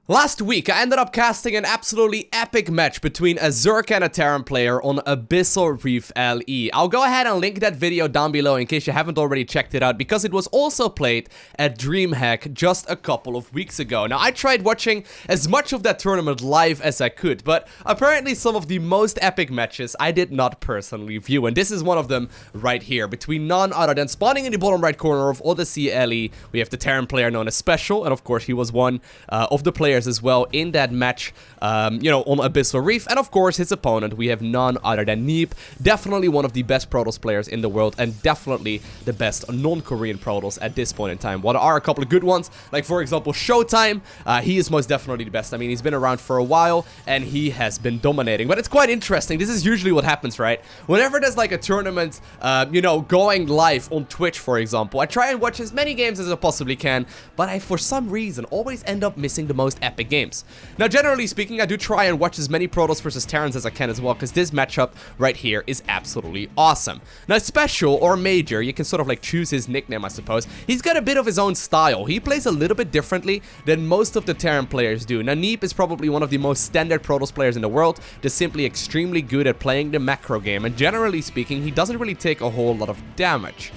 Last week, I ended up casting an absolutely epic match between a Zerg and a Terran player on Abyssal Reef LE. I'll go ahead and link that video down below in case you haven't already checked it out, because it was also played at DreamHack just a couple of weeks ago. Now, I tried watching as much of that tournament live as I could, but apparently some of the most epic matches I did not personally view, and this is one of them right here, between none other than spawning in the bottom right corner of Odyssey LE. We have the Terran player known as Special, and of course he was one of the players as well in that match, on Abyssal Reef. And of course his opponent, we have none other than Neeb, definitely one of the best Protoss players in the world, and definitely the best non-Korean Protoss at this point in time. What are a couple of good ones, like for example Showtime. He is most definitely the best. I mean, he's been around for a while and he has been dominating, but it's quite interesting. This is usually what happens, right? Whenever there's like a tournament, going live on Twitch, for example, I try and watch as many games as I possibly can, but I for some reason always end up missing the most epic games. Now, generally speaking, I do try and watch as many Protoss versus Terrans as I can as well, because this matchup right here is absolutely awesome. Now, Special or Major, you can sort of like choose his nickname, I suppose. He's got a bit of his own style. He plays a little bit differently than most of the Terran players do. Now, Neeb is probably one of the most standard Protoss players in the world, just simply extremely good at playing the macro game, and generally speaking, he doesn't really take a whole lot of damage.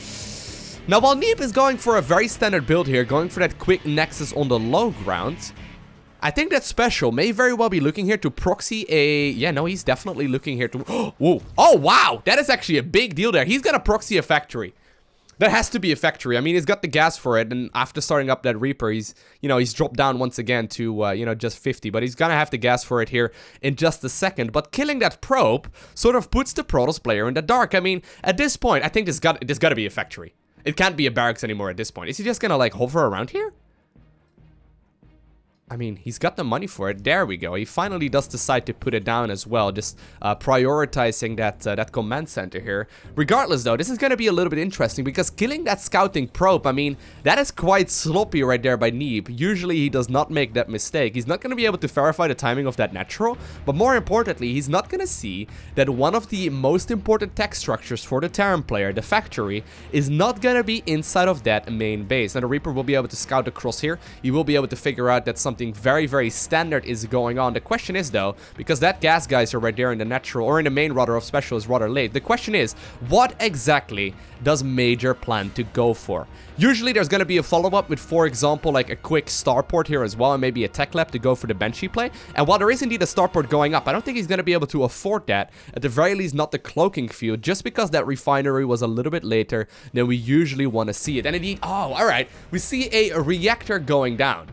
Now, while Neeb is going for a very standard build here, going for that quick nexus on the low ground, I think that Special may very well be looking here to proxy a... Yeah, no, he's definitely looking here to... Whoa. Oh, wow. That is actually a big deal there. He's gonna proxy a factory. That has to be a factory. I mean, he's got the gas for it, and after starting up that Reaper, he's dropped down once again to, just 50. But he's gonna have the gas for it here in just a second. But killing that probe sort of puts the Protoss player in the dark. I mean, at this point, I think there's gotta be a factory. It can't be a barracks anymore at this point. Is he just gonna, like, hover around here? I mean, he's got the money for it. There we go. He finally does decide to put it down as well, just prioritizing that command center here. Regardless, though, this is going to be a little bit interesting, because killing that scouting probe, I mean, that is quite sloppy right there by Neeb. Usually, he does not make that mistake. He's not going to be able to verify the timing of that natural, but more importantly, he's not going to see that one of the most important tech structures for the Terran player, the factory, is not going to be inside of that main base. Now, the Reaper will be able to scout across here. He will be able to figure out that something very, very standard is going on. The question is, though, because that gas geyser right there in the natural, or in the main rudder of Special, is rather late. The question is, what exactly does Major plan to go for? Usually there's going to be a follow-up with, for example, like a quick starport here as well, and maybe a tech lab to go for the Banshee play. And while there is indeed a starport going up, I don't think he's going to be able to afford that. At the very least, not the cloaking field, just because that refinery was a little bit later than we usually want to see it. And indeed, oh, alright, we see a reactor going down.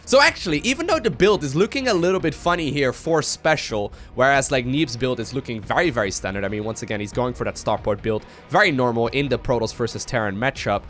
So actually, even though the build is looking a little bit funny here for Special, whereas like Neeb's build is looking very, very standard. I mean, once again, he's going for that starport build, very normal in the Protoss versus Terran matchup.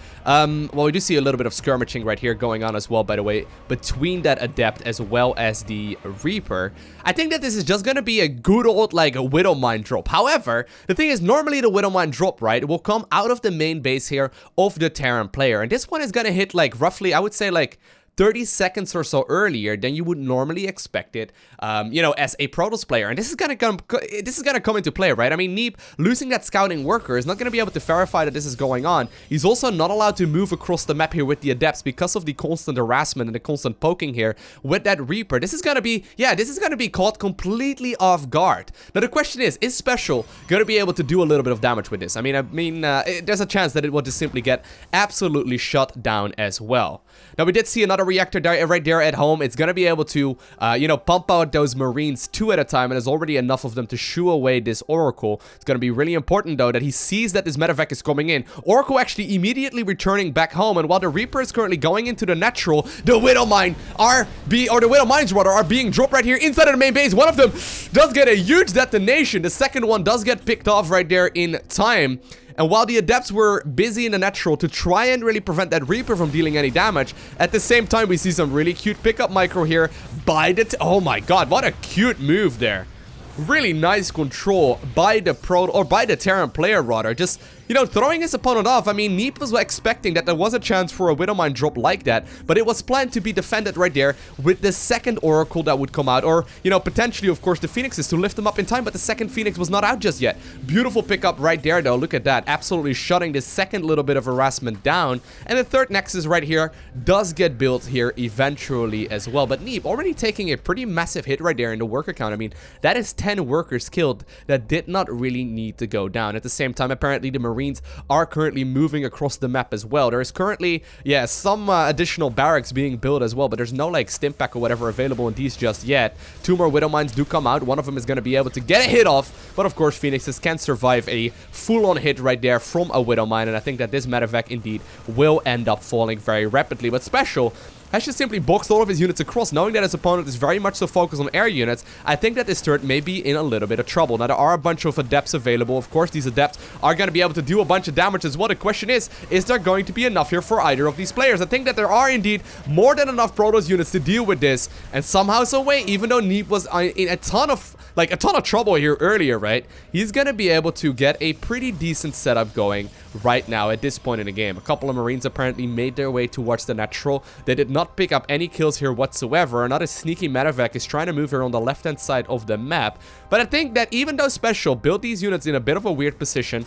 Well, we do see a little bit of skirmishing right here going on as well, by the way, between that Adept as well as the Reaper. I think that this is just gonna be a good old, like, a Widow Mine drop. However, the thing is, normally the Widow Mine drop, right, it will come out of the main base here of the Terran player. And this one is gonna hit, like, roughly, I would say, like, 30 seconds or so earlier than you would normally expect it, as a Protoss player. And this is gonna come into play, right? I mean, Neeb losing that scouting worker is not gonna be able to verify that this is going on. He's also not allowed to move across the map here with the Adepts because of the constant harassment and the constant poking here with that Reaper. This is gonna be, caught completely off guard. Now, the question is Special gonna be able to do a little bit of damage with this? I mean, there's a chance that it will just simply get absolutely shut down as well. Now, we did see another reactor right there at home. It's gonna be able to, pump out those Marines 2 at a time, and there's already enough of them to shoo away this Oracle. It's gonna be really important, though, that he sees that this medevac is coming in. Oracle actually immediately returning back home, and while the Reaper is currently going into the natural, the Widow Mines are being dropped right here inside of the main base. One of them does get a huge detonation. The second one does get picked off right there in time. And while the Adepts were busy in the natural to try and really prevent that Reaper from dealing any damage, at the same time, we see some really cute pickup micro here by the... Oh my god, what a cute move there. Really nice control by the Terran player, rather. Just you know, throwing his opponent off. I mean, Neeb was expecting that there was a chance for a Widowmine drop like that, but it was planned to be defended right there with the second Oracle that would come out, or, you know, potentially, of course, the Phoenixes to lift them up in time, but the second Phoenix was not out just yet. Beautiful pickup right there, though. Look at that. Absolutely shutting this second little bit of harassment down. And the third Nexus right here does get built here eventually as well. But Neeb already taking a pretty massive hit right there in the worker count. I mean, that is 10 workers killed that did not really need to go down. At the same time, apparently the Marines are currently moving across the map as well. There is currently, yeah, some additional barracks being built as well, but there's no, like, stim pack or whatever available in these just yet. 2 more Widowmines do come out. One of them is going to be able to get a hit off, but of course, Phoenixes can survive a full-on hit right there from a Widowmine, and I think that this medevac indeed will end up falling very rapidly. But Special has just simply boxed all of his units across, knowing that his opponent is very much so focused on air units. I think that this turret may be in a little bit of trouble. Now, there are a bunch of adepts available. Of course, these adepts are going to be able to do a bunch of damage as well. The question is there going to be enough here for either of these players? I think that there are indeed more than enough Protoss units to deal with this, and somehow, some way, even though Neeb was in a ton of trouble here earlier, right? He's going to be able to get a pretty decent setup going right now at this point in the game. A couple of Marines apparently made their way towards the natural. They did not pick up any kills here whatsoever. Another sneaky medevac is trying to move here on the left-hand side of the map. But I think that even though Special built these units in a bit of a weird position,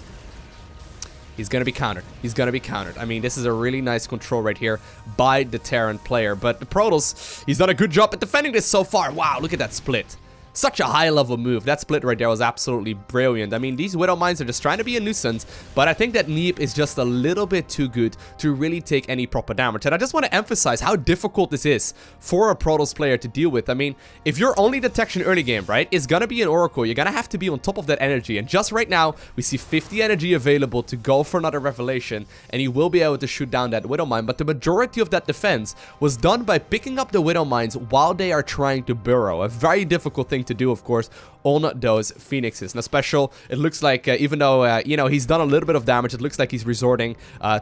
he's going to be countered. He's going to be countered. I mean, this is a really nice control right here by the Terran player. But the Protoss, he's done a good job at defending this so far. Wow, look at that split. Such a high-level move. That split right there was absolutely brilliant. I mean, these Widow Mines are just trying to be a nuisance, but I think that Neeb is just a little bit too good to really take any proper damage. And I just want to emphasize how difficult this is for a Protoss player to deal with. I mean, if your only detection early game, right, is going to be an Oracle, you're going to have to be on top of that energy. And just right now, we see 50 energy available to go for another Revelation, and he will be able to shoot down that Widow Mine. But the majority of that defense was done by picking up the Widow Mines while they are trying to burrow. A very difficult thing to do, of course, on those Phoenixes. Now, Special, it looks like, even though, you know, he's done a little bit of damage, it looks like he's resorting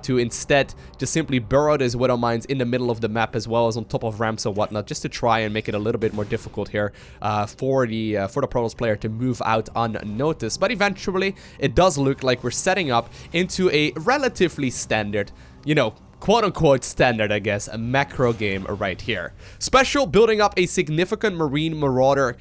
to instead just simply burrow his Widow Mines in the middle of the map as well as on top of ramps and whatnot, just to try and make it a little bit more difficult here for the Protoss player to move out unnoticed. But eventually, it does look like we're setting up into a relatively standard, you know, quote-unquote standard, I guess, a macro game right here. Special building up a significant Marine Marauder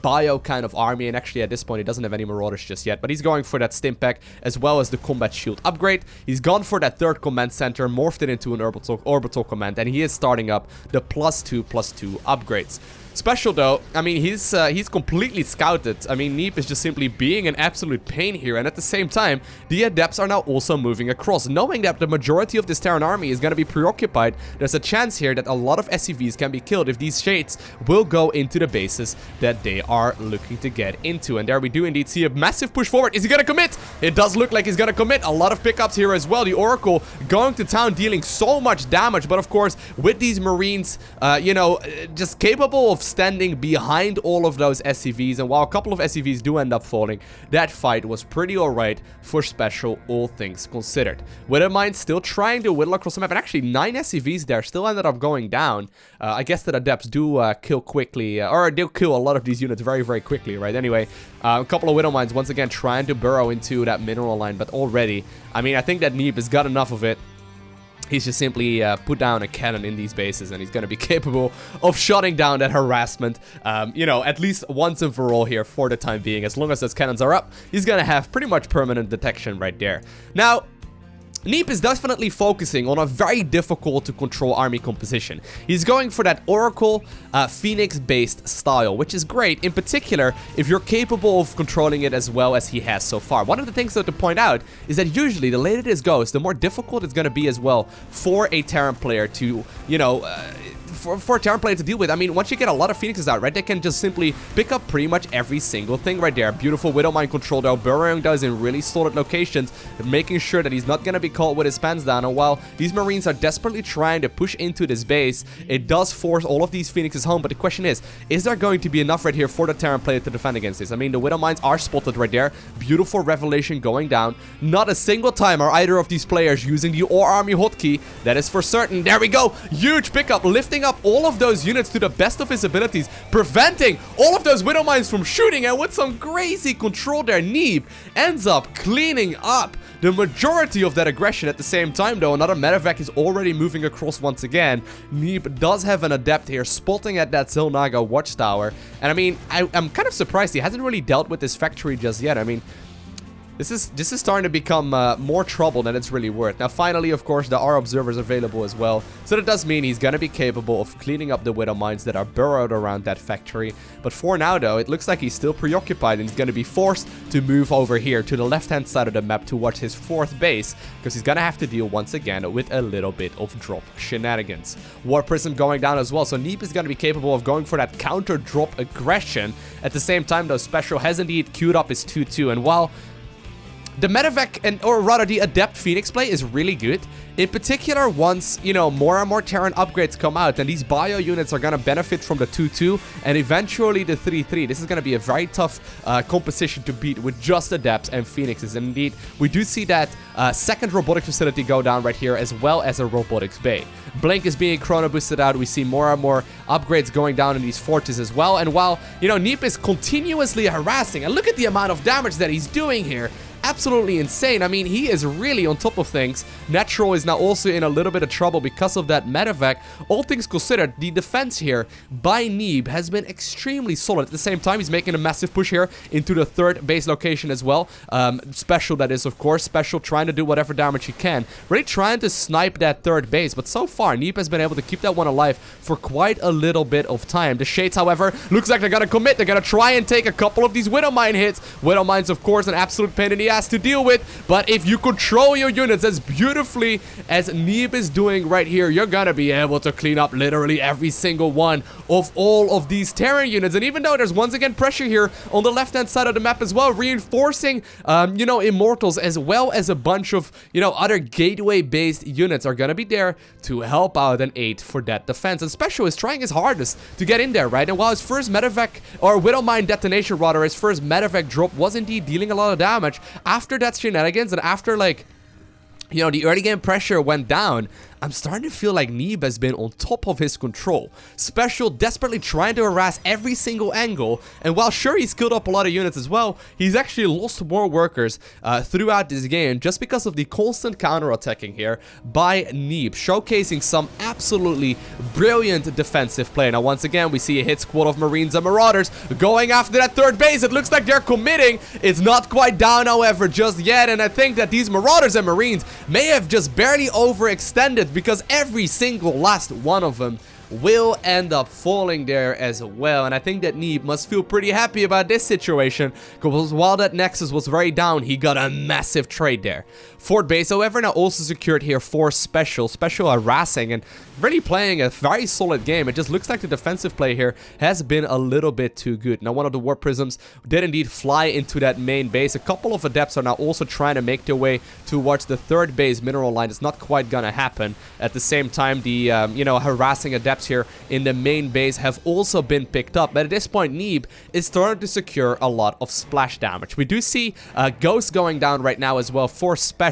bio kind of army, and actually at this point he doesn't have any Marauders just yet, but he's going for that stim pack as well as the combat shield upgrade. He's gone for that third command center, morphed it into an orbital command, and he is starting up the +2/+2 upgrades. Special though, I mean, he's completely scouted. I mean, Neeb is just simply being an absolute pain here, and at the same time, the Adepts are now also moving across. Knowing that the majority of this Terran army is going to be preoccupied, there's a chance here that a lot of SCVs can be killed if these Shades will go into the bases that they are looking to get into. And there we do indeed see a massive push forward. Is he going to commit? It does look like he's going to commit. A lot of pickups here as well. The Oracle going to town, dealing so much damage, but of course, with these Marines, you know, just capable of standing behind all of those SCVs, and while a couple of SCVs do end up falling, that fight was pretty alright for Special, all things considered. Widowmine still trying to whittle across the map, and actually 9 SCVs there still ended up going down. I guess that Adepts do kill quickly, or they'll kill a lot of these units very, very quickly, right? Anyway, a couple of Widowmines once again trying to burrow into that mineral line, but already, I mean, I think that Neeb has got enough of it. He's just simply put down a cannon in these bases, and he's going to be capable of shutting down that harassment, you know, at least once and for all here for the time being. As long as those cannons are up, he's going to have pretty much permanent detection right there. Now, Neeb is definitely focusing on a very difficult to control army composition. He's going for that Oracle Phoenix-based style, which is great, in particular, if you're capable of controlling it as well as he has so far. One of the things though to point out is that usually the later this goes, the more difficult it's going to be as well for a Terran player to, you know, for a Terran player to deal with. I mean, once you get a lot of Phoenixes out, right, they can just simply pick up pretty much every single thing right there. Beautiful Widowmine control though, burrowing does in really solid locations, making sure that he's not going to be caught with his pants down. And while these Marines are desperately trying to push into this base, it does force all of these Phoenixes home. But the question is there going to be enough right here for the Terran player to defend against this? I mean, the Widowmines are spotted right there. Beautiful Revelation going down. Not a single time are either of these players using the Or Army hotkey. That is for certain. There we go. Huge pickup, lifting up up all of those units to the best of his abilities, preventing all of those Widow Mines from shooting, and with some crazy control there, Neeb ends up cleaning up the majority of that aggression. At the same time, though, another medevac is already moving across once again. Neeb does have an adept here, spotting at that Zilnaga watchtower. And I mean, I'm kind of surprised he hasn't really dealt with this factory just yet. I mean, this is starting to become more trouble than it's really worth. Now, finally, of course, there are observers available as well. So that does mean he's going to be capable of cleaning up the Widow Mines that are burrowed around that factory. But for now, though, it looks like he's still preoccupied, and he's going to be forced to move over here to the left-hand side of the map towards his 4th base, because he's going to have to deal once again with a little bit of drop shenanigans. War Prism going down as well, so Neeb is going to be capable of going for that counter-drop aggression. At the same time, though, Special has indeed queued up his 2-2, and while the medevac, or rather the adept Phoenix play, is really good. In particular, once, you know, more and more Terran upgrades come out, and these bio units are going to benefit from the 2-2 and eventually the 3-3. This is going to be a very tough composition to beat with just adepts and Phoenixes. And indeed, we do see that second robotics facility go down right here, as well as a robotics bay. Blink is being chrono boosted out. We see more and more upgrades going down in these forts as well. And while, you know, Neeb is continuously harassing, and look at the amount of damage that he's doing here. Absolutely insane. I mean, he is really on top of things. Natural is now also in a little bit of trouble because of that medevac. All things considered, the defense here by Neeb has been extremely solid. At the same time, he's making a massive push here into the 3rd base location as well. Special, that is, of course. Special trying to do whatever damage he can. Really trying to snipe that 3rd base. But so far, Neeb has been able to keep that one alive for quite a little bit of time. The Shades, however, looks like they're going to commit. They're going to try and take a couple of these Widow Mine hits. Widow Mines, of course, an absolute pain in the ass to deal with, but if you control your units as beautifully as Neeb is doing right here, you're gonna be able to clean up literally every single one of all of these Terran units. And even though there's once again pressure here on the left-hand side of the map as well, reinforcing, you know, Immortals as well as a bunch of, you know, other gateway-based units are gonna be there to help out and aid for that defense. And Special is trying his hardest to get in there, right? And while his first medevac, or Widow Mine detonation rather, his first medevac drop was indeed dealing a lot of damage, after that shenanigans and after, like, you know, the early game pressure went down, I'm starting to feel like Neeb has been on top of his control. Special desperately trying to harass every single angle, and while sure he's killed up a lot of units as well, he's actually lost more workers throughout this game just because of the constant counter-attacking here by Neeb, showcasing some absolutely brilliant defensive play. Now once again, we see a hit squad of Marines and Marauders going after that 3rd base. It looks like they're committing. It's not quite down, however, just yet, and I think that these Marauders and Marines may have just barely overextended, because every single last one of them will end up falling there as well. And I think that Neeb must feel pretty happy about this situation, because while that Nexus was very down, he got a massive trade there. Fort base, however, now also secured here for Special. Special harassing and really playing a very solid game. It just looks like the defensive play here has been a little bit too good. Now, one of the Warp Prisms did indeed fly into that main base. A couple of Adepts are now also trying to make their way towards the 3rd base mineral line. It's not quite gonna happen. At the same time, the, you know, harassing Adepts here in the main base have also been picked up. But at this point, Neeb is starting to secure a lot of splash damage. We do see Ghost going down right now as well for Special.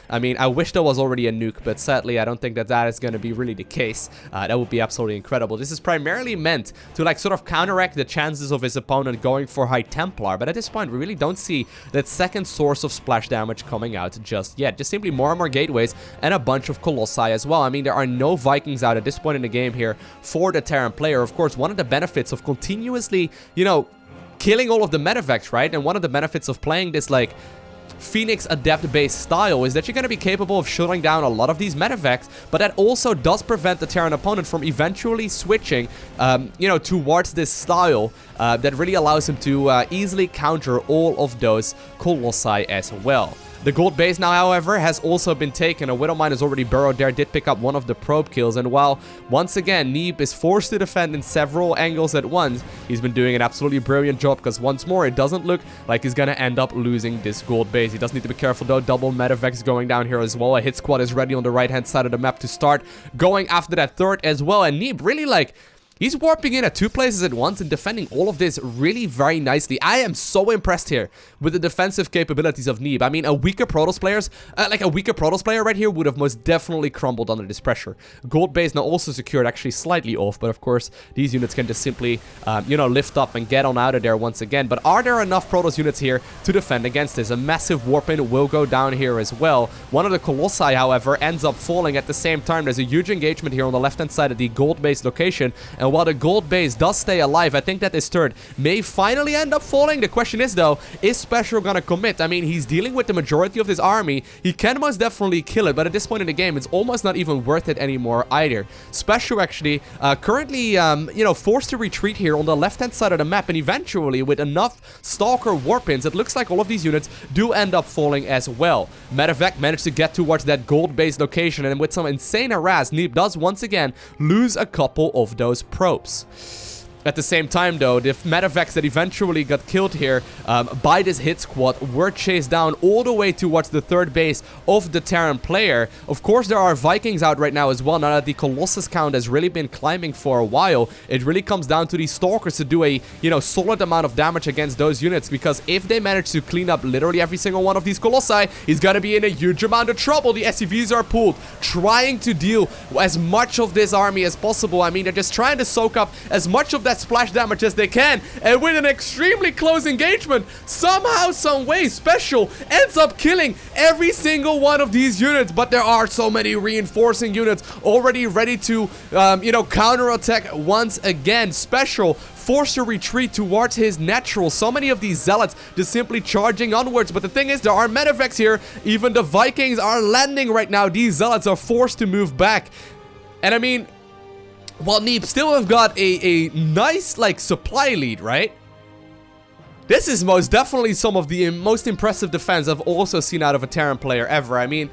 I mean, I wish there was already a nuke, but sadly, I don't think that that is going to be really the case. That would be absolutely incredible. This is primarily meant to, like, sort of counteract the chances of his opponent going for High Templar, but at this point, we really don't see that second source of splash damage coming out just yet. Just simply more and more gateways and a bunch of Colossi as well. I mean, there are no Vikings out at this point in the game here for the Terran player. Of course, one of the benefits of continuously, you know, killing all of the medevacs, right? And one of the benefits of playing this, like, Phoenix adept based style is that you're going to be capable of shutting down a lot of these medevacs, but that also does prevent the Terran opponent from eventually switching, you know, towards this style that really allows him to easily counter all of those Colossi as well. The gold base now, however, has also been taken. A Widow Mine is already burrowed there, did pick up one of the probe kills, and while, once again, Neeb is forced to defend in several angles at once, he's been doing an absolutely brilliant job, because once more, it doesn't look like he's gonna end up losing this gold base. He does need to be careful, though. Double medevacs going down here as well. A hit squad is ready on the right-hand side of the map to start going after that 3rd as well, and Neeb really, like, He's warping in at 2 places at once and defending all of this really very nicely. I am so impressed here with the defensive capabilities of Neeb. I mean, a weaker Protoss player right here would have most definitely crumbled under this pressure. Gold base now also secured, actually slightly off, but of course, these units can just simply, you know, lift up and get on out of there once again. But are there enough Protoss units here to defend against this? A massive warp-in will go down here as well. One of the Colossi, however, ends up falling at the same time. There's a huge engagement here on the left-hand side of the gold base location, and while the gold base does stay alive, I think that this turret may finally end up falling. The question is, though, is Special gonna commit? I mean, he's dealing with the majority of this army. He can most definitely kill it, but at this point in the game, it's almost not even worth it anymore either. Special actually currently, you know, forced to retreat here on the left-hand side of the map, and eventually, with enough Stalker warp-ins, it looks like all of these units do end up falling as well. Medevac managed to get towards that gold base location, and with some insane harass, Neeb does once again lose a couple of those probes. At the same time, though, the medevacs that eventually got killed here by this hit squad were chased down all the way towards the third base of the Terran player. Of course, there are Vikings out right now as well. Now that the Colossus count has really been climbing for a while, it really comes down to these Stalkers to do a, you know, solid amount of damage against those units, because if they manage to clean up literally every single one of these Colossi, he's gonna be in a huge amount of trouble. The SCVs are pulled, trying to deal as much of this army as possible. I mean, they're just trying to soak up as much of that splash damage as they can, and with an extremely close engagement, somehow, some way, Special ends up killing every single one of these units. But there are so many reinforcing units already ready to, you know, counterattack once again. Special forced to retreat towards his natural. So many of these zealots just simply charging onwards. But the thing is, there are medevacs here. Even the Vikings are landing right now. These zealots are forced to move back. And I mean, while Neeb still have got a nice, like, supply lead, right? This is most definitely some of the most impressive defense I've also seen out of a Terran player ever. I mean,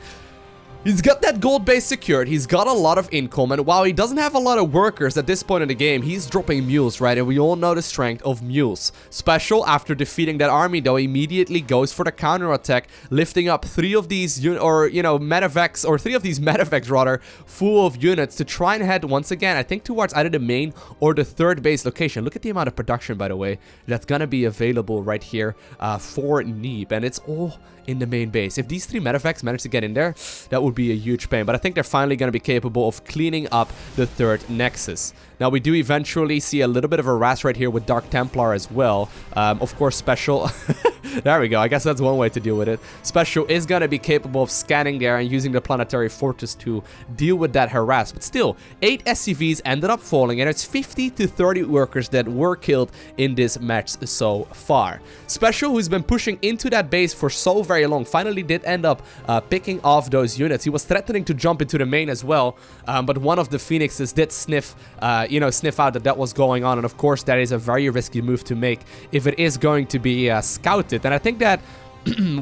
he's got that gold base secured, he's got a lot of income, and while he doesn't have a lot of workers at this point in the game, he's dropping mules, right? And we all know the strength of mules. Special, after defeating that army, though, immediately goes for the counterattack, lifting up 3 of these, medevacs, or 3 of these medevacs, rather, full of units to try and head once again, I think, towards either the main or the third base location. Look at the amount of production, by the way, that's gonna be available right here for Neeb, and it's all in the main base. If these 3 medevacs manage to get in there, that would be a huge pain. But I think they're finally going to be capable of cleaning up the third nexus. Now, we do eventually see a little bit of a harass right here with Dark Templar as well. Of course, Special... There we go. I guess that's one way to deal with it. Special is going to be capable of scanning there and using the Planetary Fortress to deal with that harass. But still, 8 SCVs ended up falling, and it's 50 to 30 workers that were killed in this match so far. Special, who's been pushing into that base for so very long, finally did end up picking off those units. He was threatening to jump into the main as well, but one of the Phoenixes did sniff out that was going on, and of course that is a very risky move to make if it is going to be scouted. And I think that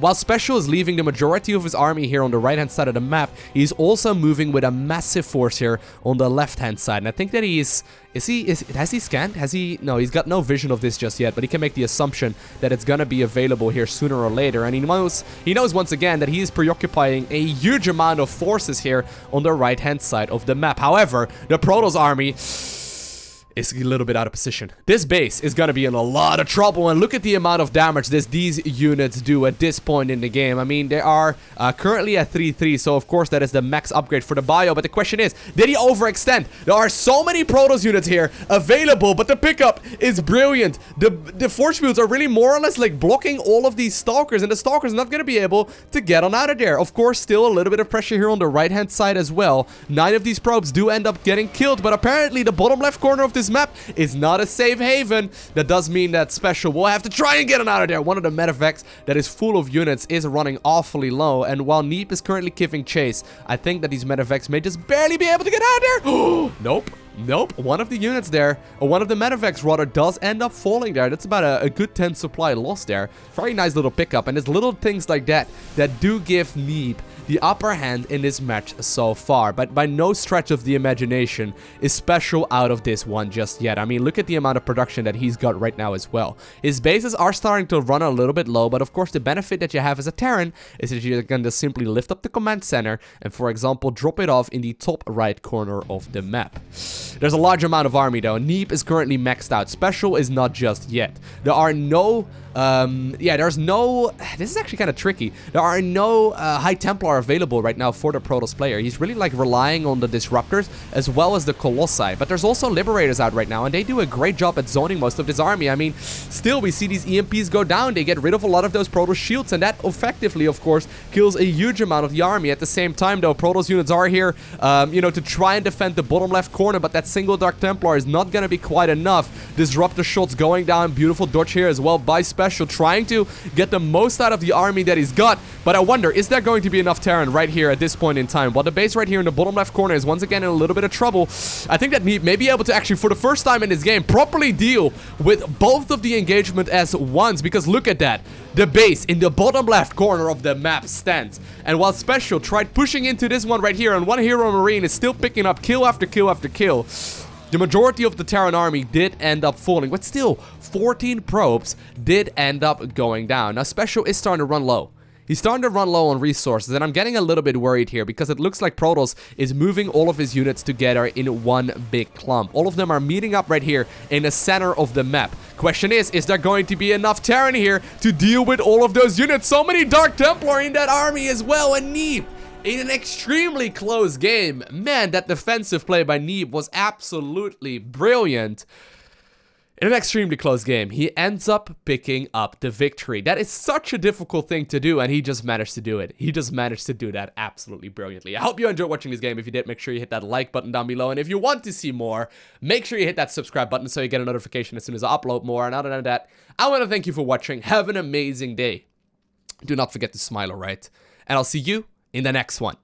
while Special is leaving the majority of his army here on the right-hand side of the map, he's also moving with a massive force here on the left-hand side. And I think that has he scanned? No, he's got no vision of this just yet, but he can make the assumption that it's gonna be available here sooner or later. And he knows once again that he is preoccupying a huge amount of forces here on the right-hand side of the map. However, the Protoss army is a little bit out of position. This base is gonna be in a lot of trouble, and look at the amount of damage these units do at this point in the game. I mean, they are currently at 3-3, so of course that is the max upgrade for the bio, but the question is, did he overextend? There are so many Protoss units here available, but the pickup is brilliant. The force fields are really more or less like blocking all of these Stalkers, and the Stalkers are not gonna be able to get on out of there. Of course, still a little bit of pressure here on the right-hand side as well. 9 of these probes do end up getting killed, but apparently the bottom left corner of this map is not a safe haven. That does mean that Special will have to try and get on out of there. One of the medevacs that is full of units is running awfully low, and while Neeb is currently giving chase, I think that these medevacs may just barely be able to get out of there. Nope. One of the units there, or one of the medevacs rather, does end up falling there. That's about a good 10 supply loss there. Very nice little pickup, and it's little things like that that do give Neeb the upper hand in this match so far. But by no stretch of the imagination is Special out of this one just yet. I mean, look at the amount of production that he's got right now as well. His bases are starting to run a little bit low, but of course the benefit that you have as a Terran is that you're going to simply lift up the command center and, for example, drop it off in the top right corner of the map. There's a large amount of army though. Neeb is currently maxed out. Special is not just yet. There are no... there's no... This is actually kind of tricky. There are no High Templar available right now for the Protoss player. He's really like relying on the Disruptors as well as the Colossi. But there's also Liberators out right now, and they do a great job at zoning most of this army. I mean, still we see these EMPs go down. They get rid of a lot of those Protoss shields, and that effectively, of course, kills a huge amount of the army. At the same time, though, Protoss units are here, you know, to try and defend the bottom left corner, but that single Dark Templar is not going to be quite enough. Disruptor shots going down. Beautiful dodge here as well by Special, trying to get the most out of the army that he's got. But I wonder, is there going to be enough Terran right here at this point in time? Well, the base right here in the bottom left corner is once again in a little bit of trouble. I think that Neeb may be able to actually, for the first time in this game, properly deal with both of the engagement as once, because look at that. The base in the bottom left corner of the map stands. And while Special tried pushing into this one right here, and one Hero Marine is still picking up kill after kill after kill, the majority of the Terran army did end up falling, but still, 14 probes did end up going down. Now, Special is starting to run low. He's starting to run low on resources, and I'm getting a little bit worried here because it looks like Protoss is moving all of his units together in one big clump. All of them are meeting up right here in the center of the map. Question is there going to be enough Terran here to deal with all of those units? So many Dark Templar in that army as well, and Neeb in an extremely close game. Man, that defensive play by Neeb was absolutely brilliant. In an extremely close game, he ends up picking up the victory. That is such a difficult thing to do, and he just managed to do it. He just managed to do that absolutely brilliantly. I hope you enjoyed watching this game. If you did, make sure you hit that like button down below. And if you want to see more, make sure you hit that subscribe button so you get a notification as soon as I upload more. And other than that, I want to thank you for watching. Have an amazing day. Do not forget to smile, alright? And I'll see you in the next one.